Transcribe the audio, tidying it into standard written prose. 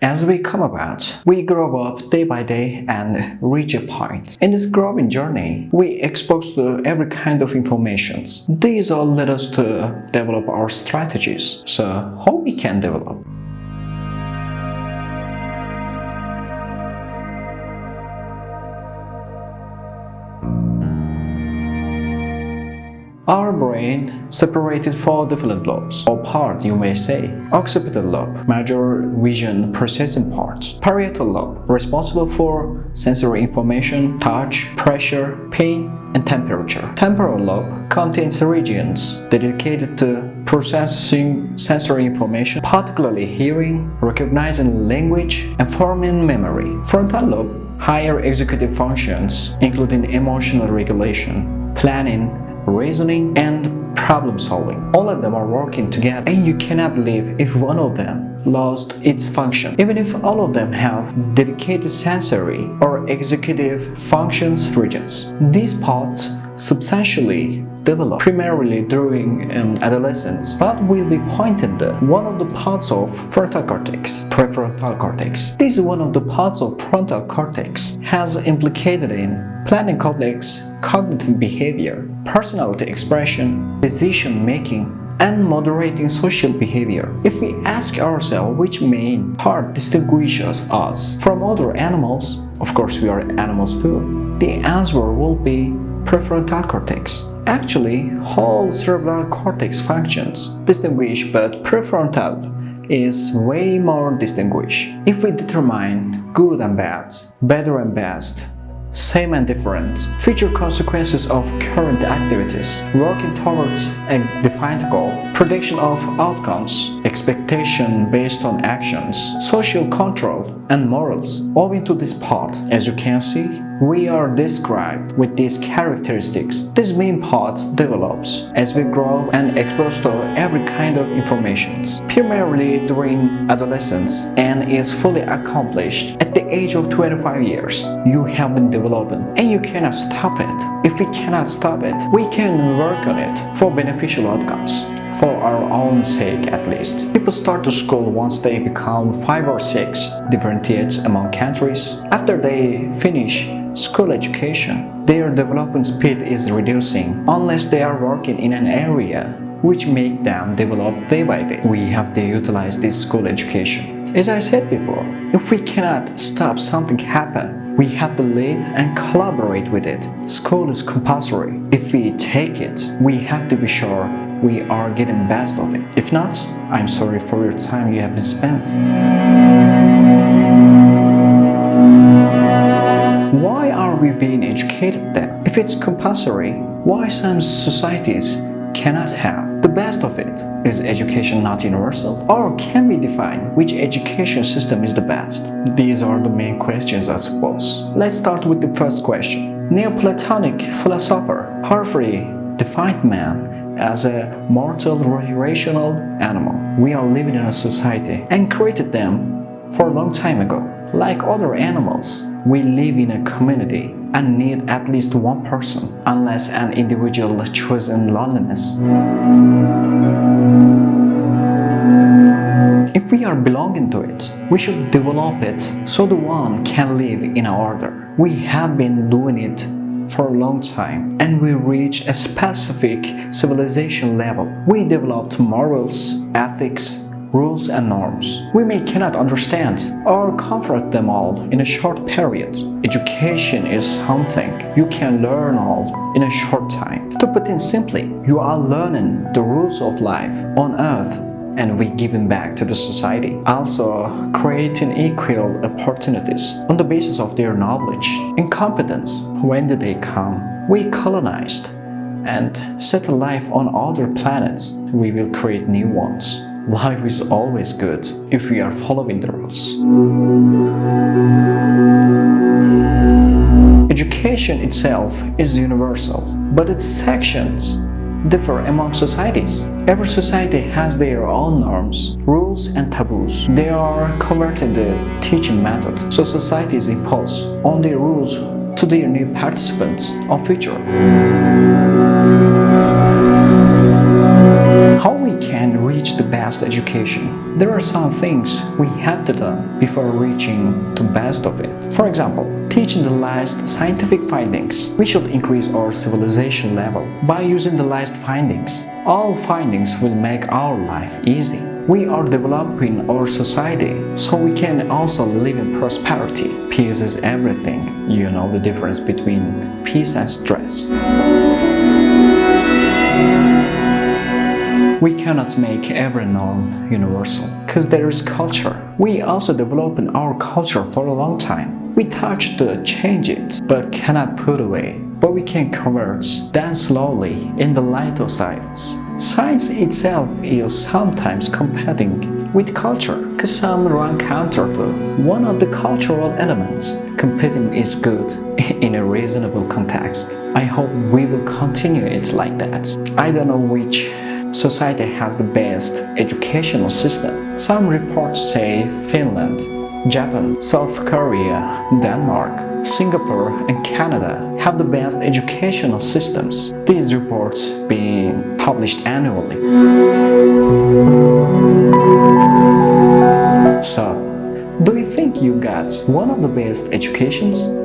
As we come about, we grow up day by day and reach a point. In this growing journey, we exposed to every kind of informations. These all led us to develop our strategies. So, how we can develop? Our brain separated four different lobes, or part you may say. Occipital lobe, major vision processing part. Parietal lobe, responsible for sensory information, touch, pressure, pain, and temperature. Temporal lobe contains regions dedicated to processing sensory information, particularly hearing, recognizing language, and forming memory. Frontal lobe, higher executive functions, including emotional regulation, planning, reasoning, and problem solving. All of them are working together, and you cannot live if one of them lost its function, even if all of them have dedicated sensory or executive functions regions. These parts substantially develop primarily during adolescence, but will be pointed at one of the parts of frontal cortex, prefrontal cortex. This is one of the parts of frontal cortex has implicated in planning complex cognitive behavior, personality expression, decision making, and moderating social behavior. If we ask ourselves which main part distinguishes us from other animals, of course we are animals too, the answer will be prefrontal cortex. Actually, whole cerebral cortex functions distinguish, but prefrontal is way more distinguished. If we determine good and bad, better and best, same and different, future consequences of current activities, working towards a defined goal, prediction of outcomes, expectation based on actions, social control, and morals, owing to this part. As you can see, we are described with these characteristics. This main part develops as we grow and exposed to every kind of information, primarily during adolescence, and is fully accomplished at the age of 25 years. You have been developing, and you cannot stop it. If we cannot stop it, we can work on it for beneficial outcomes. For our own sake at least. People start to school once they become 5 or 6, differentiates among countries. After they finish school education, their development speed is reducing unless they are working in an area which make them develop day by day. We have to utilize this school education. As I said before, if we cannot stop something happen, we have to live and collaborate with it. School is compulsory. If we take it, we have to be sure we are getting best of it. If not, I'm sorry for your time you have been spent. Why are we being educated then? If it's compulsory, why some societies cannot have the best of it? Is education not universal? Or can we define which education system is the best? These are the main questions, I suppose. Let's start with the first question. Neoplatonic philosopher Porphyry defined man as a mortal rational animal. We are living in a society and created them for a long time ago. Like other animals, we live in a community and need at least one person, unless an individual chooses loneliness. If we are belonging to it, we should develop it so the one can live in order. We have been doing it for a long time, and we reached a specific civilization level. We developed morals, ethics, rules, and norms. We cannot understand or confront them all in a short period. Education is something you can learn all in a short time. To put it simply, you are learning the rules of life on earth, and we giving back to the society, also creating equal opportunities on the basis of their knowledge and competence. When did they come? We colonized and settle life on other planets. We will create new ones. Life is always good if we are following the rules. Education itself is universal, but its sections differ among societies. Every society has their own norms, rules, and taboos. They are converted the teaching method, so societies impose on their rules to their new participants of future. How we can reach the best education, there are some things we have to do before reaching the best of it. For example, teaching the last scientific findings. We should increase our civilization level by using the last findings. All findings will make our life easy. We are developing our society so we can also live in prosperity. Peace is everything. You know the difference between peace and stress. We cannot make every norm universal because there is culture. We also develop in our culture for a long time. We touch to change it but cannot put away. But we can convert then slowly in the light of science. Science itself is sometimes competing with culture because some run counter to one of the cultural elements. Competing is good in a reasonable context. I hope we will continue it like that. I don't know which society has the best educational system. Some reports say Finland, Japan, South Korea, Denmark, Singapore and Canada have the best educational systems. These reports being published annually. So, do you think you got one of the best educations?